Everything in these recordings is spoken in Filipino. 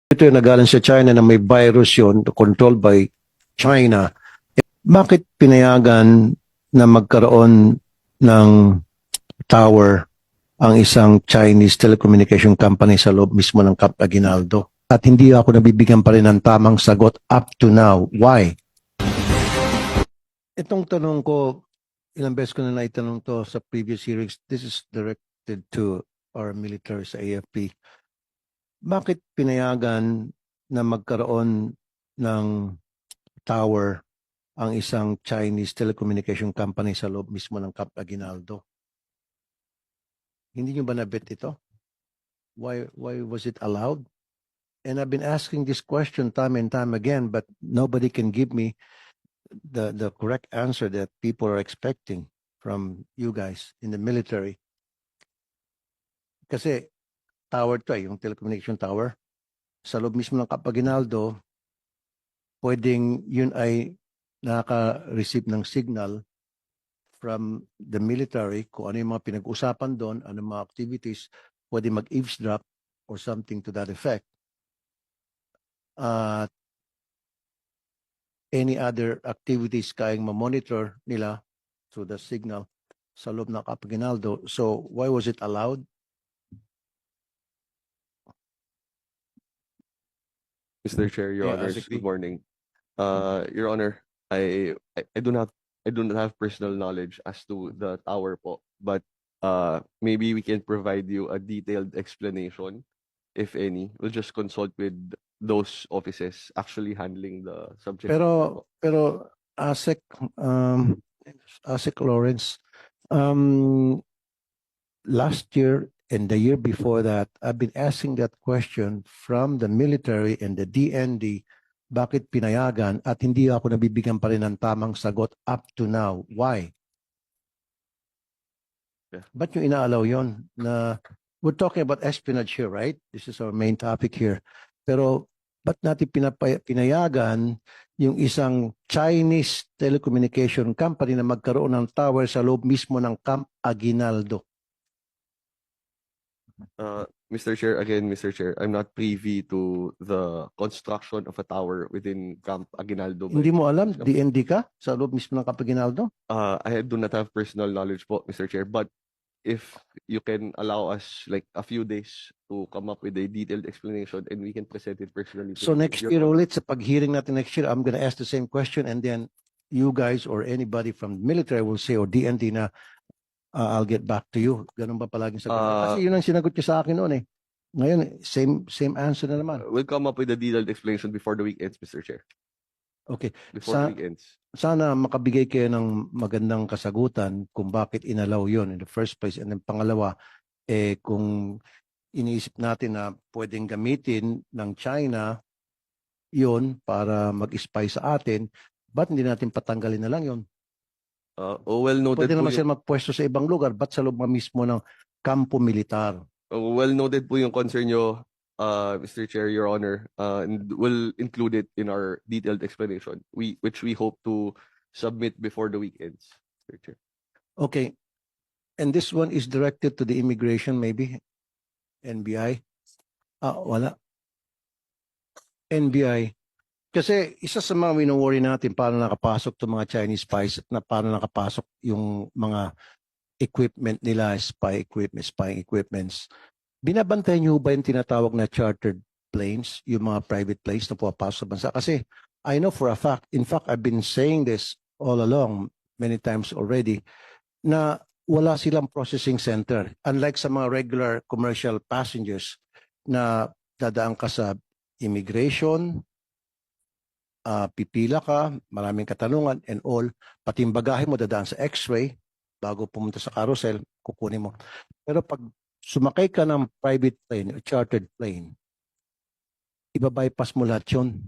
ito yung nagaling sa China na may virus yun, controlled by China. Bakit pinayagan na magkaroon ng tower ang isang Chinese telecommunication company sa loob mismo ng Camp Aguinaldo? At hindi ako nabibigyan pa rin ng tamang sagot up to now. Why? Itong tanong ko, ilang beses ko na naitanong to sa previous hearings. This is directed to our military sa AFP. Bakit pinayagan na magkaroon ng tower ang isang Chinese telecommunication company sa loob mismo ng Camp Aguinaldo? Hindi nyo ba nabit ito? Why was it allowed? And I've been asking this question time and time again, but nobody can give me the correct answer that people are expecting from you guys in the military. Kasi tower to yung telecommunication tower. Sa loob mismo ng Camp Aguinaldo, pwedeng yun ay nakaka-receive ng signal from the military kung ano yung mga pinag-usapan doon, ano mga activities, pwede mag-eavesdrop or something to that effect. Any other activities kayang ma-monitor nila through the signal sa loob ng Camp Aguinaldo. So why was it allowed? Mr. Chair, Your Yeah, Honors, Azikri. good morning. Your Honor, I do not have personal knowledge as to the tower po, but maybe we can provide you a detailed explanation, if any. We'll just consult with those offices actually handling the subject. Pero ASEC, um, ASEC Lawrence, um, last year and the year before that, I've been asking that question from the military and the DND, bakit pinayagan at hindi ako nabibigyan pa rin ng tamang sagot up to now. Why? Yeah. Ba't nyo inaalaw yon na we're talking about espionage here, right? This is our main topic here. Pero ba't natin pinayagan yung isang Chinese telecommunication company na magkaroon ng tower sa loob mismo ng Camp Aguinaldo? Mr. Chair, again, Mr. Chair, I'm not privy to the construction of a tower within Camp Aguinaldo. Hindi mo alam, DND ka sa loob mismo ng Camp Aguinaldo? I do not have personal knowledge po, Mr. Chair, but if you can allow us like a few days to come up with a detailed explanation and we can present it personally. So next Your year Honor. ulit, sa pag-hearing natin next year, I'm gonna ask the same question and then you guys or anybody from military will say, or DND na, I'll get back to you. Ganun ba palaging sagot? Kasi yun ang sinagot niya sa akin noon eh. Ngayon, same answer na naman. We'll come up with a detailed explanation before the weekends, Mr. Chair. Okay. Before the weekends. Sana makabigay kayo ng magandang kasagutan kung bakit inalaw yon in the first place. And then pangalawa, kung iniisip natin na pwedeng gamitin ng China yon para mag-spy sa atin, ba't hindi natin patanggalin na lang yon? Well noted Pwede po naman yung, sila magpwesto sa ibang lugar, ba't sa loob mismo ng kampo militar? well noted po yung concern nyo, Mr. Chair, Your Honor, and we'll include it in our detailed explanation, which we hope to submit before the weekends, Mr. Chair. Okay. And this one is directed to the immigration, maybe? NBI? Wala. NBI. Kasi isa sa mga wino-worry natin paano nakapasok itong mga Chinese spies at na paano nakapasok yung mga equipment nila, spying equipments. Binabantayan niyo ba yung tinatawag na chartered planes, yung mga private planes na pumapasok sa bansa? Kasi I know for a fact, in fact, I've been saying this all along many times already, na wala silang processing center. Unlike sa mga regular commercial passengers na dadaan ka sa immigration, pipila ka, maraming katanungan and all, pati yung bagahe mo dadaan sa x-ray bago pumunta sa carousel, kukunin mo. Pero pag sumakay ka ng private plane o chartered plane, ibabypass mo lahat yun.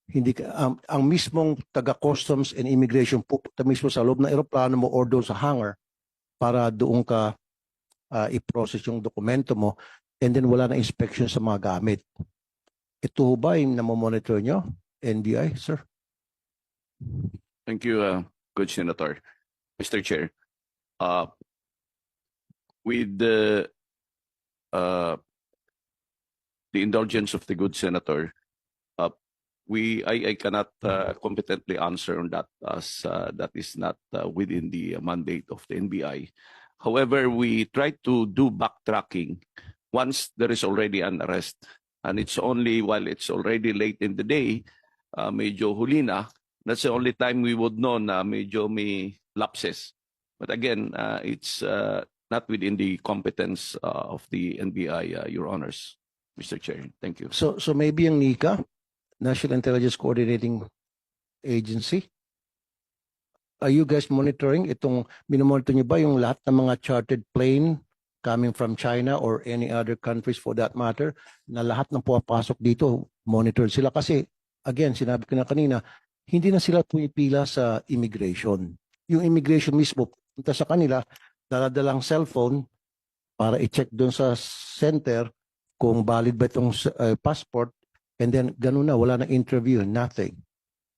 Hindi ka, ang mismong taga-customs and immigration pupunta mismo sa loob ng aeroplano mo or doon sa hangar para doon ka i-process yung dokumento mo and then wala na inspection sa mga gamit. Ito ba yung namomonitor nyo? NBI, sir? Thank you, good Senator. Mr. Chair, with the the indulgence of the good senator, uh, I cannot competently answer on that, as that is not within the mandate of the NBI. However, we try to do backtracking once there is already an arrest, and it's only while it's already late in the day, medyo huli na, that's the only time we would know na medyo may lapses. But again, it's not within the competence of the NBI, Your Honors, Mr. Chair. Thank you. So maybe yung NICA, National Intelligence Coordinating Agency, are you guys monitoring itong, minomonitor niyo ba yung lahat ng mga chartered plane coming from China or any other countries for that matter, na lahat ng pumapasok dito, monitor sila? Kasi, again, sinabi ko na kanina, hindi na sila pumipila sa immigration. Yung immigration mismo, punta sa kanila, daladalang cellphone para i-check doon sa center kung valid ba itong passport, and then ganun na, wala na interview, nothing.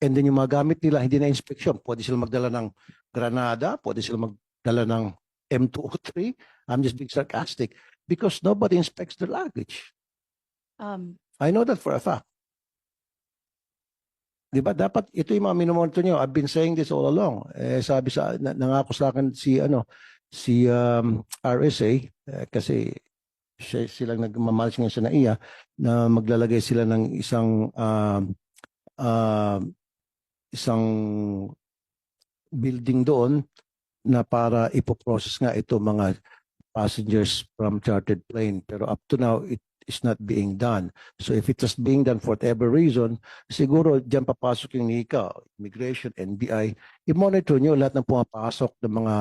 And then yung mga gamit nila, hindi na inspection. Pwede sila magdala ng granada, pwede sila magdala ng M203. I'm just being sarcastic because nobody inspects the luggage. I know that for a fact. Di ba? Dapat ito yung mga minomonitor nyo. I've been saying this all along. Sabi nangako sa akin si RSA, kasi silang nagmamalas ngayon sa NAIA na maglalagay sila ng isang building doon na para ipoprocess nga ito mga passengers from chartered plane. Pero up to now, it is not being done. So if it was being done for whatever reason, siguro dyan papasok yung NICA, Immigration, NBI, i-monitor nyo lahat ng pumapasok ng mga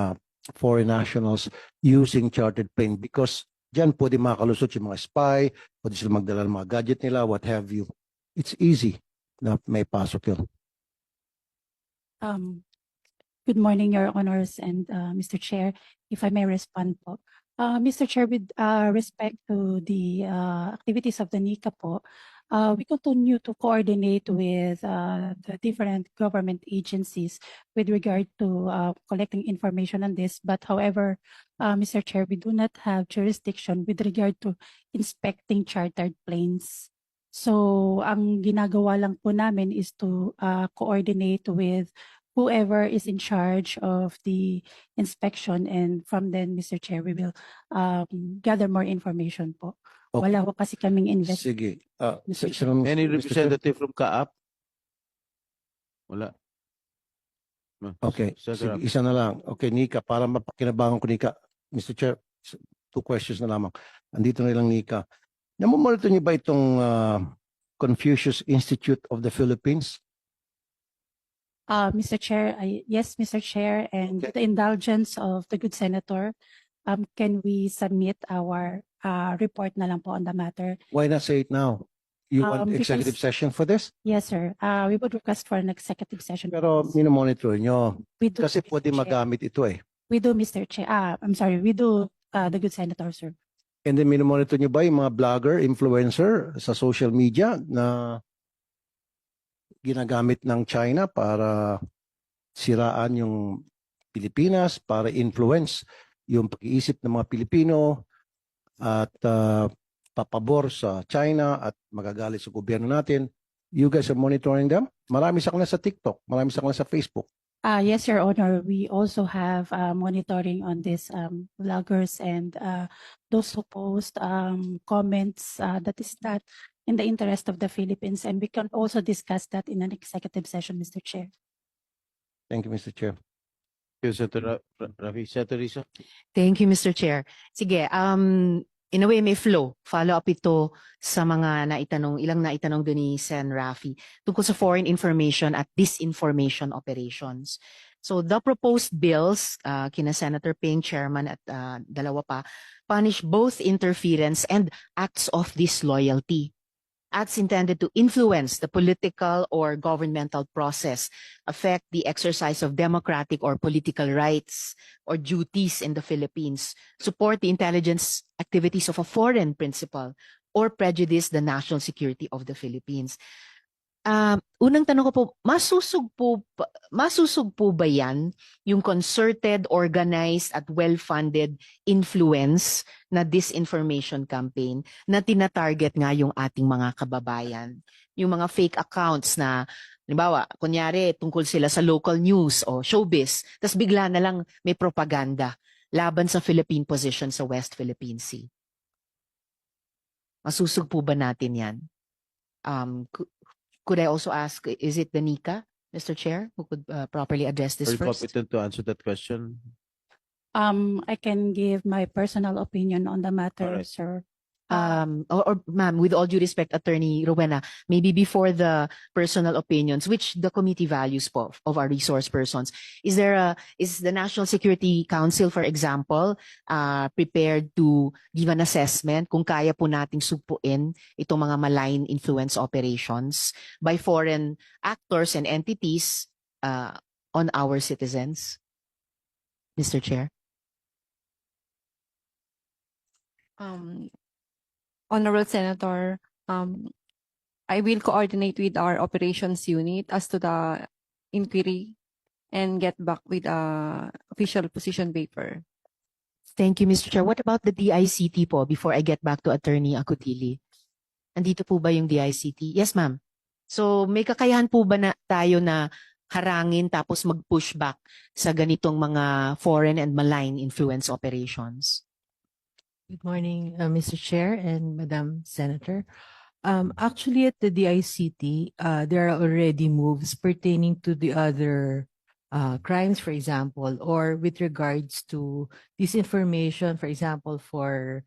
foreign nationals using chartered plane because dyan pwede makalusot yung mga spy, pwede sila magdala ng mga gadget nila, what have you. It's easy na may pasok yun. Good morning, Your Honors and Mr. Chair. If I may respond po. Mr. Chair, with respect to the activities of the NICA po, we continue to coordinate with the different government agencies with regard to collecting information on this. But however, Mr. Chair, we do not have jurisdiction with regard to inspecting chartered planes. So ang ginagawa lang po namin is to coordinate with whoever is in charge of the inspection, and from then, Mr. Chair, we will gather more information po. Okay. Wala po kasi kaming Sige. Mr. Any Mr. Chair? representative from Kaap? Wala. Okay, Senator sige, isa na lang. Okay, Nika, para mapakinabangan ko Nika. Mr. Chair, two questions na lamang. Andito na lang Nika. Namomonitor niyo ba itong Confucius Institute of the Philippines? Mr. Chair, yes, Mr. Chair, and with the indulgence of the good senator, can we submit our report na lang po on the matter? Why not say it now? You want Because- executive session for this? Yes, sir. We would request for an executive session. Pero minomonitor nyo. We do, Kasi Mr. pwede Chair. magamit ito eh. We do, Mr. Chair. I'm sorry, we do, the good senator, sir. And then minomonitor nyo ba yung mga blogger, influencer sa social media na ginagamit ng China para siraan yung Pilipinas, para influence yung pag-iisip ng mga Pilipino at papabor sa China at magagalit sa gobyerno natin? You guys are monitoring them? Marami sa kanila sa TikTok, marami sa kanila sa Facebook. Yes, Your Honor. We also have monitoring on these vloggers and those who post comments that is not in the interest of the Philippines. And we can also discuss that in an executive session, Mr. Chair. Thank you, Mr. Chair. Senator Rafi, Senator Risa. Thank you, Mr. Chair. Sige, in a way may flow. Follow up ito sa mga ilang naitanong doon ni Sen. Rafi tungkol sa foreign information at disinformation operations. So the proposed bills, kina Senator Ping, Chairman at dalawa pa, punish both interference and acts of disloyalty. Acts intended to influence the political or governmental process, affect the exercise of democratic or political rights or duties in the Philippines, support the intelligence activities of a foreign principal, or prejudice the national security of the Philippines. Unang tanong ko po, masusog po ba yan yung concerted, organized at well-funded influence na disinformation campaign na tinatarget nga yung ating mga kababayan? Yung mga fake accounts na, halimbawa, kunyari tungkol sila sa local news o showbiz, tas bigla na lang may propaganda laban sa Philippine position sa West Philippine Sea. Masusog po ba natin yan? Could I also ask, is it the NICA, Mr. Chair, who could properly address this Are you first? competent to answer that question? I can give my personal opinion on the matter, Alright. sir. Or ma'am, with all due respect, Attorney Rowena, maybe before the personal opinions, which the committee values po of our resource persons, is the National Security Council, for example, prepared to give an assessment kung kaya po nating sugpuin itong mga malign influence operations by foreign actors and entities on our citizens? Mr. Chair. Honorable Senator, I will coordinate with our operations unit as to the inquiry and get back with a official position paper. Thank you, Mr. Chair. What about the DICT po before I get back to Attorney Akutili? Nandito po ba yung DICT? Yes, ma'am. So may kakayahan po ba na tayo na harangin tapos mag-push back sa ganitong mga foreign and malign influence operations? Good morning, Mr. Chair and Madam Senator. Actually, at the DICT, there are already moves pertaining to the other crimes, for example, or with regards to disinformation, for example, for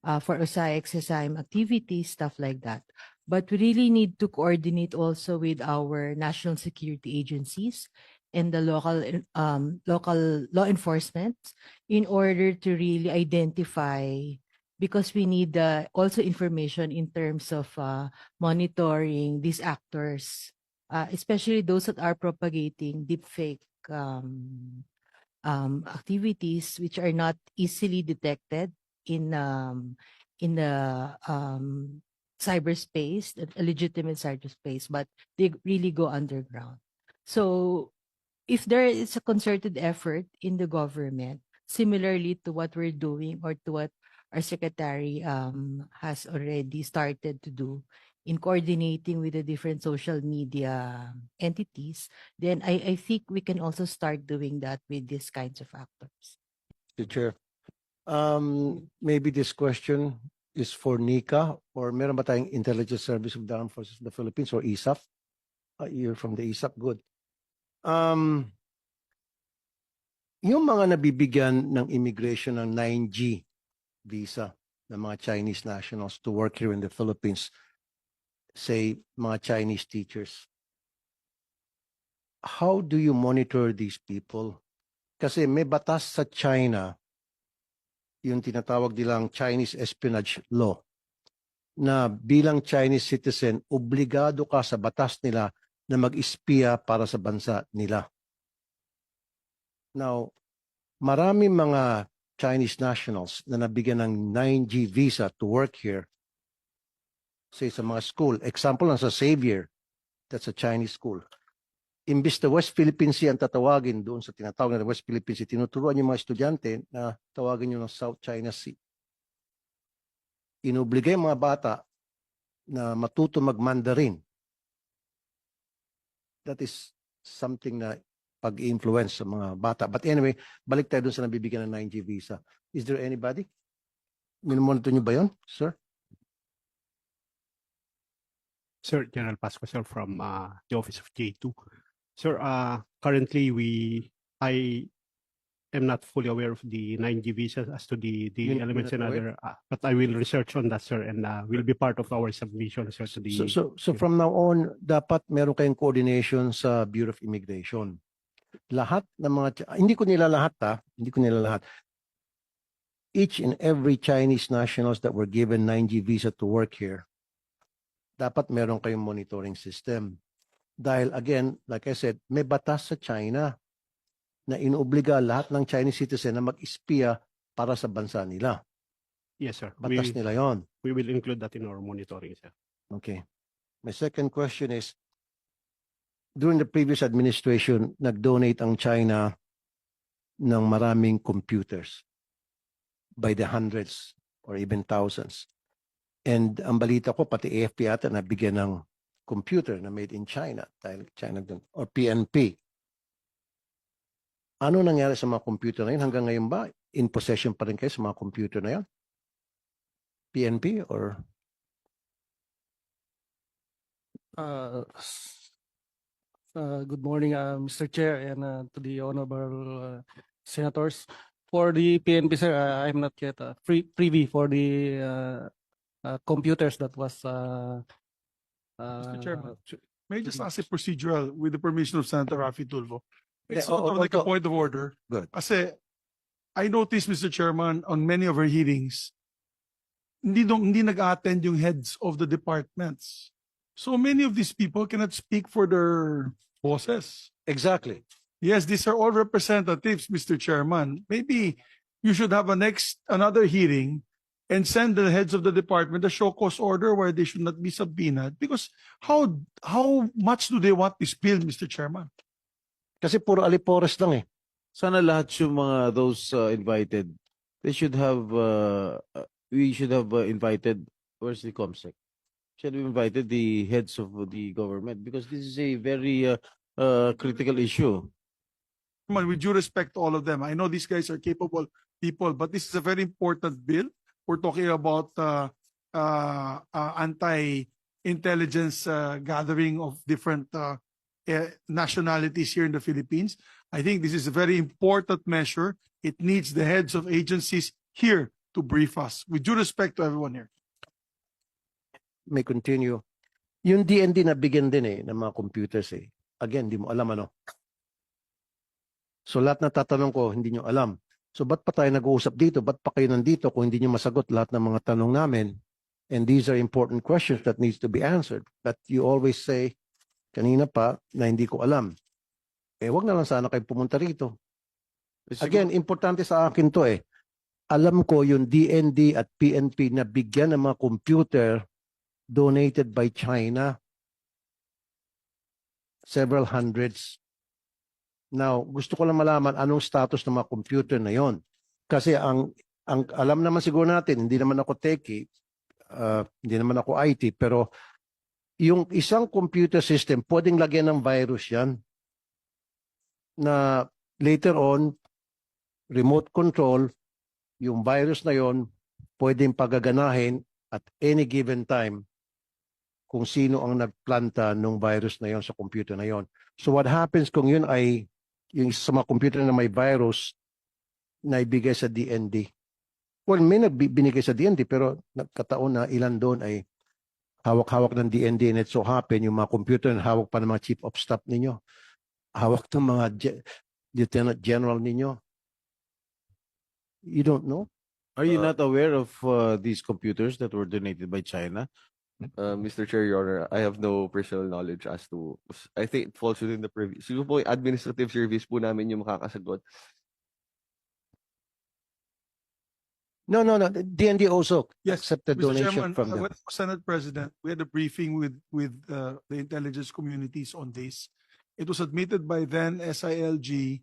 OSAIC, SSIM activities, stuff like that. But we really need to coordinate also with our national security agencies and the local law enforcement in order to really identify, because we need also information in terms of monitoring these actors, especially those that are propagating deepfake activities which are not easily detected in the cyberspace, a legitimate cyberspace, but they really go underground. So if there is a concerted effort in the government, similarly to what we're doing or to what our secretary has already started to do in coordinating with the different social media entities, then I think we can also start doing that with these kinds of actors. Mr. Chair. Maybe this question is for NICA or meron ba tayong Intelligence Service of the Armed Forces of the Philippines or ISAF? You're from the ISAF, good. Yung mga nabibigyan ng immigration ng 9G visa ng mga Chinese nationals to work here in the Philippines, say mga Chinese teachers, how do you monitor these people? Kasi may batas sa China, yung tinatawag nilang Chinese espionage law, na bilang Chinese citizen, obligado ka sa batas nila na mag-espiya para sa bansa nila. Now, marami mga Chinese nationals na nabigyan ng 9G visa to work here, say sa mga school. Example lang sa Xavier, that's a Chinese school. Imbis na West Philippine Sea ang tatawagin doon sa tinatawag na West Philippine Sea, tinuturuan yung mga estudyante na tawagin nyo ng South China Sea. Inobligay mga bata na matuto mag-Mandarin. That is something na pag-influence sa mga bata. But anyway, balik tayo dun sa nabibigyan ng 9G visa. Is there anybody? Minumonitor nyo ba yun, sir? Sir, General Pascual from the office of J2. Sir, currently I am not fully aware of the 9G visas as to the You're elements not and aware? other, but I will research on that, sir, and will be part of our submission, sir, to the. So from now on, dapat meron kayong coordination sa Bureau of Immigration. Lahat ng mga, hindi ko nila lahat. Each and every Chinese nationals that were given 9G visa to work here, dapat meron kayong monitoring system. Dahil again, like I said, may batas sa China na inuobliga lahat ng Chinese citizen na mag-espiya para sa bansa nila. Yes, sir. Batas nila yon. We will include that in our monitoring, sir. Okay. My second question is, during the previous administration, nag-donate ang China ng maraming computers by the hundreds or even thousands. And ang balita ko, pati AFP ata nabigyan ng computer na made in China, dahil China dun, or PNP. Ano nangyari sa mga computer na yun? Hanggang ngayon ba, in possession pa rin kayo sa mga computer na yun? PNP or? Good morning, Mr. Chair, and to the honorable senators. For the PNP, sir, I'm not yet privy for the computers that was. Mr. Chairman, may I just ask a procedural with the permission of Senator Raffy Tulfo? It's Yeah, sort of like a point of order. Good. Kasi I noticed, Mr. Chairman, on many of our hearings, hindi nag-attend yung heads of the departments. So many of these people cannot speak for their bosses. Exactly. Yes, these are all representatives, Mr. Chairman. Maybe you should have another hearing and send the heads of the department a show cause order where they should not be subpoenaed. Because how much do they want this bill, Mr. Chairman? Kasi puro alipores lang eh. Sana lahat yung mga those invited, they should have, we should have invited, where's the COMSEC? Should have invited the heads of the government because this is a very critical issue. Come on, with due respect to all of them, I know these guys are capable people, but this is a very important bill. We're talking about anti-intelligence gathering of different nationalities here in the Philippines. I think this is a very important measure. It needs the heads of agencies here to brief us. With due respect to everyone here. May continue. Yung DND na bigyan din eh ng mga computers eh. Again, di mo alam ano. So lahat na tatanong ko, hindi nyo alam. So ba't pa tayo nag-uusap dito? Ba't pa kayo nandito kung hindi nyo masagot lahat ng mga tanong namin? And these are important questions that needs to be answered. But you always say, kanina pa, na hindi ko alam. Eh, wag na lang sana kayo pumunta rito. Again, importante sa akin to eh. Alam ko yung DND at PNP na bigyan ng mga computer donated by China. Several hundreds. Now, gusto ko lang malaman anong status ng mga computer na yon. Kasi ang alam naman siguro natin, hindi naman ako techie, hindi naman ako IT, pero yung isang computer system, pwedeng lagyan ng virus yan na later on, remote control, yung virus na yon pwedeng pagaganahin at any given time kung sino ang nagplanta ng virus na yon sa computer na yon. So what happens kung yun ay yung sa mga computer na may virus na ibigay sa DND? Well, may binigay sa DND pero nagkataon na ilan doon ay hawak-hawak ng DND and it so happen yung mga computer na hawak pa ng mga chief of staff ninyo. Hawak ng mga lieutenant general ninyo. You don't know? Are you not aware of these computers that were donated by China? Mr. Chair, Your Honor, I have no personal knowledge as to, I think it falls within the privy. Siguro po, administrative service po namin yung makakasagot. No. DND also Yes, accepted Mr. donation Chairman, from them. when I was Senate President, we had a briefing with the intelligence communities on this. It was admitted by then SILG,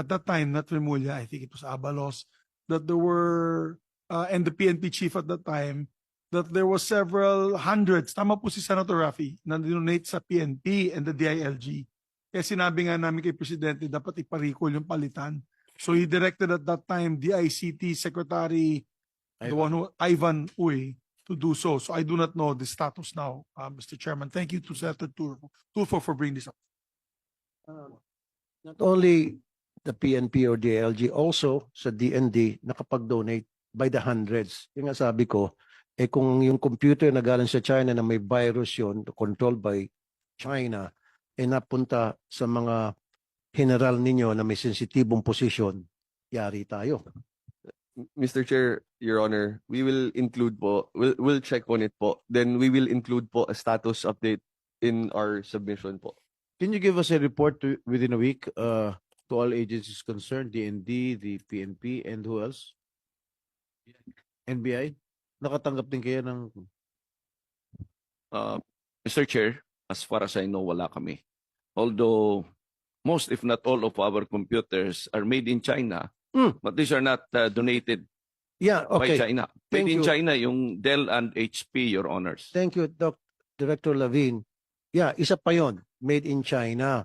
at that time, not Remulla, I think it was Abalos, that there were, and the PNP chief at that time, that there was several hundreds, tama po si Senator Raffy, na donate sa PNP and the DILG. Kaya sinabi nga namin kay Presidente, dapat iparicall yung palitan. So he directed at that time the ICT Secretary, Ivan Uy, to do so. So I do not know the status now, Mr. Chairman. Thank you to Senator Tulfo for bringing this up. Not only the PNP or DILG, also sa DND nakapag-donate by the hundreds. Yung nga sabi ko, eh kung yung computer na galing sa China na may virus yon controlled by China, eh napunta sa mga general ninyo na may sensitibong posisyon, yari tayo. Mr. Chair, Your Honor, we will include po, we'll check on it po. Then we will include po a status update in our submission po. Can you give us a report within a week to all agencies concerned, DND, the PNP, and who else? NBI? Nakatanggap din kayo ng... Mr. Chair, as far as I know, wala kami. although most, if not all, of our computers are made in China, but these are not donated Yeah, by okay. China. Thank Made in you. China, yung Dell and HP, Your Honors. Thank you, Director Lavin. Yeah, isa pa yon, made in China.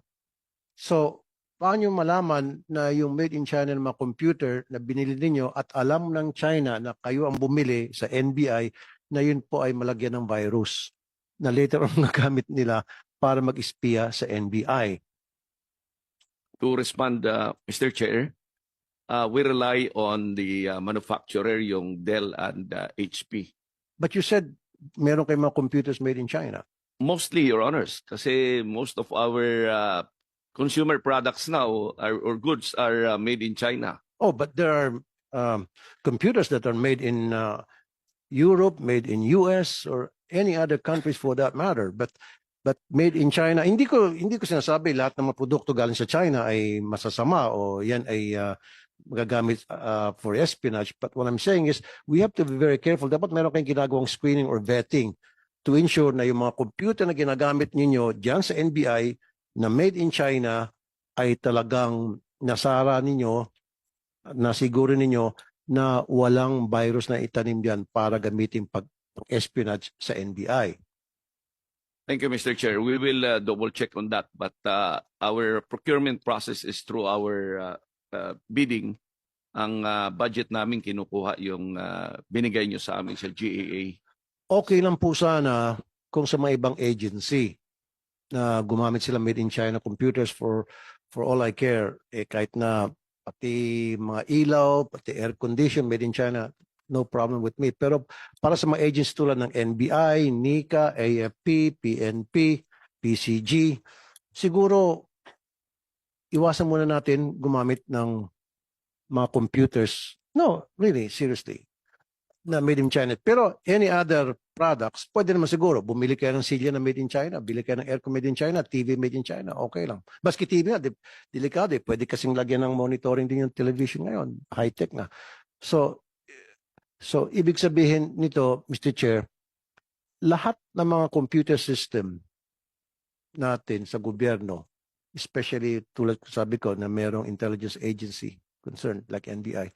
So, paano nyo malaman na yung made in China ng mga computer na binili ninyo at alam ng China na kayo ang bumili sa NBI na yun po ay malagyan ng virus na later on nagamit nila para mag-espiya sa NBI? To respond, Mr. Chair, we rely on the manufacturer, yung Dell and HP. But you said meron kayong mga computers made in China. Mostly, Your Honors, kasi most of our consumer products now or goods are made in China. Oh, but there are computers that are made in Europe, made in US, or any other countries for that matter. But made in China, hindi ko sinasabi lahat ng mga produkto galing sa China ay masasama o yan ay magagamit for espionage. But what I'm saying is we have to be very careful. Dapat meron kayong ginagawang screening or vetting to ensure na yung mga computer na ginagamit ninyo diyan sa NBI na made in China ay talagang nasara ninyo, nasiguro ninyo na walang virus na itanim diyan para gamitin pag-espionage sa NBI. Thank you, Mr. Chair. We will double check on that. But our procurement process is through our bidding. Ang budget namin kinukuha yung binigay nyo sa amin sa GAA. Okay lang po sana kung sa mga ibang agency na gumamit sila made in China computers for all I care, kahit na pati mga ilaw, pati air condition made in China, no problem with me. Pero para sa mga agencies tulad ng NBI, NICA, AFP, PNP, PCG, siguro iwasan muna natin gumamit ng mga computers. No, really, seriously, na made in China. Pero any other products, pwede naman siguro. Bumili kayo ng silya na made in China, bili kayo ng aircon made in China, TV made in China, okay lang. Baski TV nga, delikado eh. Pwede kasing lagyan ng monitoring din yung television ngayon. High-tech na. So, ibig sabihin nito, Mr. Chair, lahat ng mga computer system natin sa gobyerno, especially tulad ko sabi ko na merong intelligence agency concerned like NBI,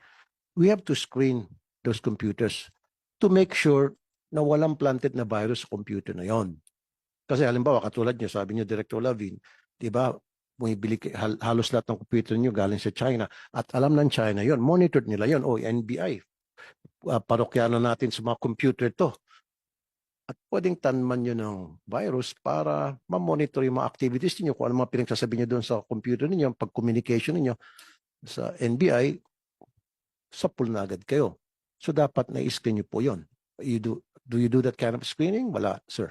we have to screen those computers to make sure na walang planted na virus sa computer na yon. Kasi halimbawa, katulad nyo, sabi nyo, Director Lavin, di ba, bumibili halos lahat ng computer nyo galing sa China at alam ng China yon, monitored nila yon, NBI, parokyano natin sa mga computer to. At pwedeng tanman nyo ng virus para ma-monitor yung mga activities niyo kung ano mga pinagsasabi nyo doon sa computer ninyo, pag-communication ninyo sa NBI, sapul na agad kayo. So dapat na-screen nyo po yun. Do you do that kind of screening? Wala, sir.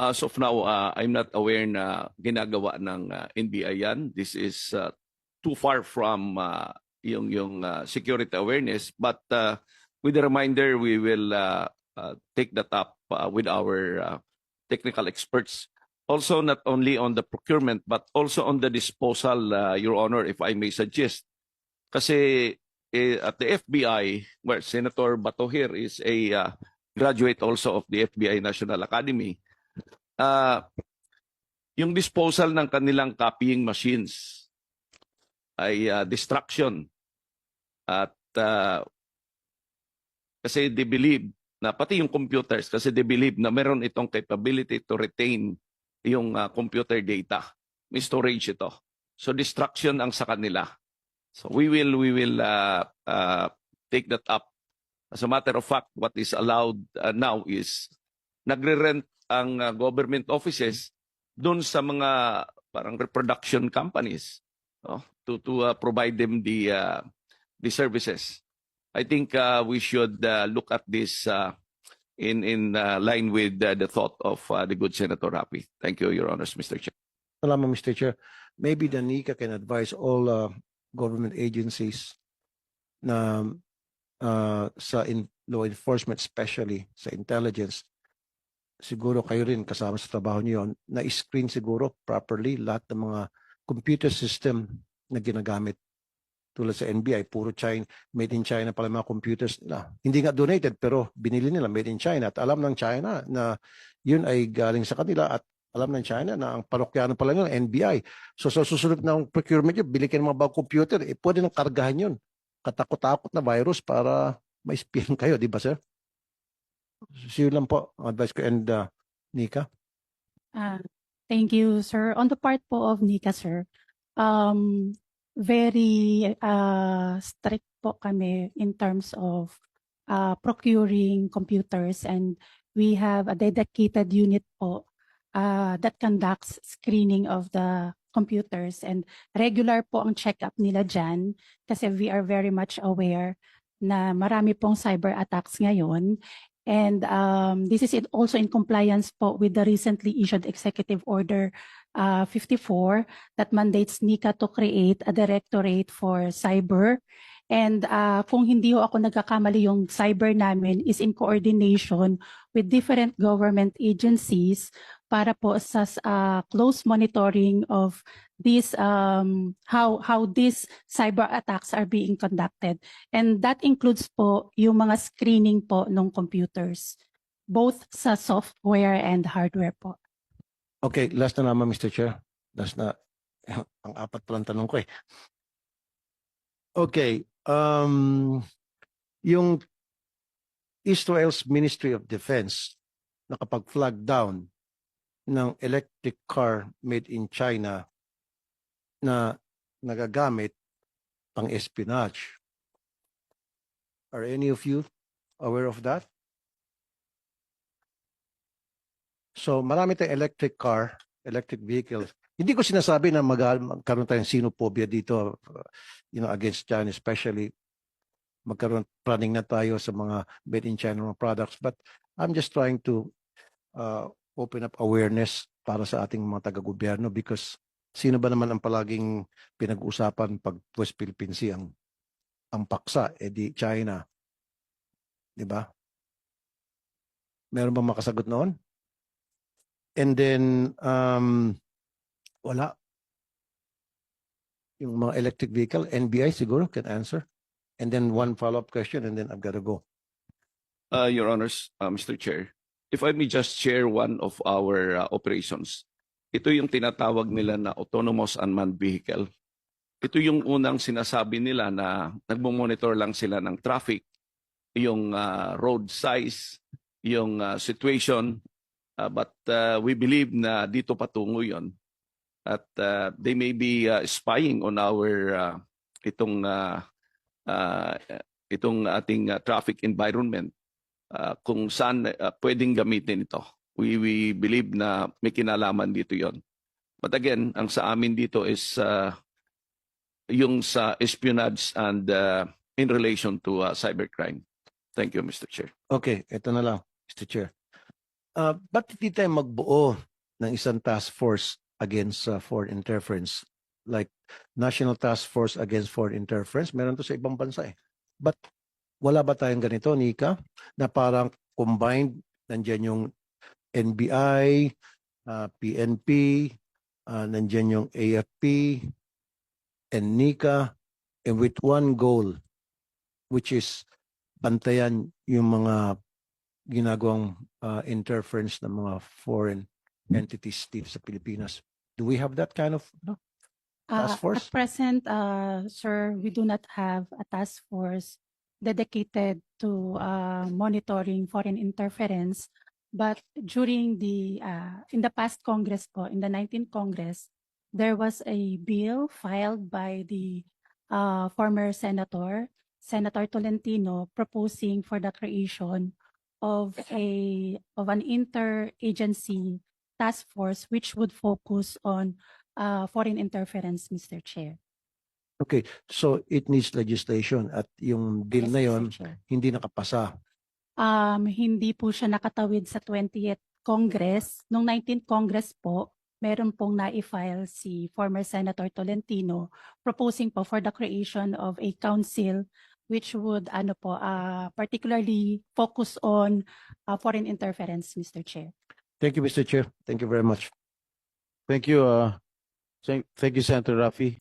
As of now, I'm not aware na ginagawa ng NBI yan. This is too far from yung security awareness. But with the reminder, we will take that up with our technical experts. Also, not only on the procurement, but also on the disposal, Your Honor, if I may suggest. Kasi at the FBI, where Senator Bato here is a graduate also of the FBI National Academy, yung disposal ng kanilang copying machines ay distraction. At kasi they believe na pati yung computers, kasi they believe na meron itong capability to retain yung computer data. May storage ito. So distraction ang sa kanila. So we will take that up. As a matter of fact, what is allowed now is nagre-rent ang government offices doon sa mga parang reproduction companies to provide them the services. I think we should look at this in line with the thought of the good Senator Rapi. Thank you, Your Honors, Mr. Chair. Salamat, Mr. Chair. Maybe the NICA can advise all government agencies na sa law enforcement, especially sa intelligence, siguro kayo rin kasama sa trabaho niyo yon, na screen siguro properly lahat ng mga computer system na ginagamit. Tulad sa NBI, puro China, made in China pala mga computers na hindi nga donated pero binili nila made in China at alam ng China na yun ay galing sa kanila at alam ng China na ang parokyano pa lang yun, NBI. So sa susunod ng procurement yun, bili kayo ng mga bagong computer, pwede nang kargahan yun. Katakot-takot na virus para ma-spian kayo, di ba sir? So yun lang po, ang advice ko. And Nika? Thank you, sir. On the part po of Nika, sir, very strict po kami in terms of procuring computers, and we have a dedicated unit po that conducts screening of the computers, and regular po ang check-up nila dyan kasi we are very much aware na marami pong cyber attacks ngayon. And this is also in compliance po with the recently issued Executive Order 54 that mandates NICA to create a directorate for cyber. And kung hindi ho ako nagkakamali, yung cyber namin is in coordination with different government agencies para po sa close monitoring of this how these cyber attacks are being conducted. And that includes po yung mga screening po ng computers, both sa software and hardware po. Okay, last na naman Mr. Chair. Last na, ang apat palang tanong ko eh. Okay, yung Israel's Ministry of Defense nakapag-flag down ng electric car made in China na nagagamit pang espionage. Are any of you aware of that? So marami tayong electric car, electric vehicles. Hindi ko sinasabi na magkaroon tayong xenophobia dito, against China, especially planning na tayo sa mga made in China products. But I'm just trying to open up awareness para sa ating mga taga-gobyerno, because sino ba naman ang palaging pinag-usapan pag West Philippine Sea ang paksa, di China. Di ba? Meron ba makasagot noon? And then, wala. Yung mga electric vehicle, NBI siguro can answer. And then one follow-up question, and then I've got to go. Your Honors, Mr. Chair, if I may just share one of our operations. Ito yung tinatawag nila na autonomous unmanned vehicle. Ito yung unang sinasabi nila na nagmo-monitor lang sila ng traffic, yung road size, yung situation. But we believe na dito patungo yon. At they may be spying on our itong ating traffic environment, kung saan pwedeng gamitin ito. We believe na may kinalaman dito yon. But again, ang sa amin dito is yung sa espionage and in relation to cybercrime. Thank you, Mr. Chair. Okay, ito na lang, Mr. Chair. Ba't hindi tayo magbuo ng isang task force against foreign interference? Like National Task Force Against Foreign Interference, meron to sa ibang bansa eh. But wala ba tayong ganito, Nika, na parang combined, nandiyan yung NBI, PNP, nandiyan yung AFP, and Nika, and with one goal, which is bantayan yung mga ginagawang interference ng mga foreign entities dito sa Pilipinas. Do we have that kind of task force? At present, sir, we do not have a task force dedicated to monitoring foreign interference. But during in the past Congress po, in the 19th Congress, there was a bill filed by the former Senator Tolentino, proposing for the creation of an interagency task force which would focus on foreign interference, Mr. Chair. Okay, so it needs legislation at yung bill Yes, na Mr. yon Chair. hindi nakapasa. Hindi po siya nakatawid sa 20th Congress. Noong 19th Congress po, meron pong na-file si former Senator Tolentino proposing po for the creation of a council which would particularly focus on foreign interference, Mr. Chair. Thank you, Mr. Chair. Thank you very much. Thank you, Senator Rafi.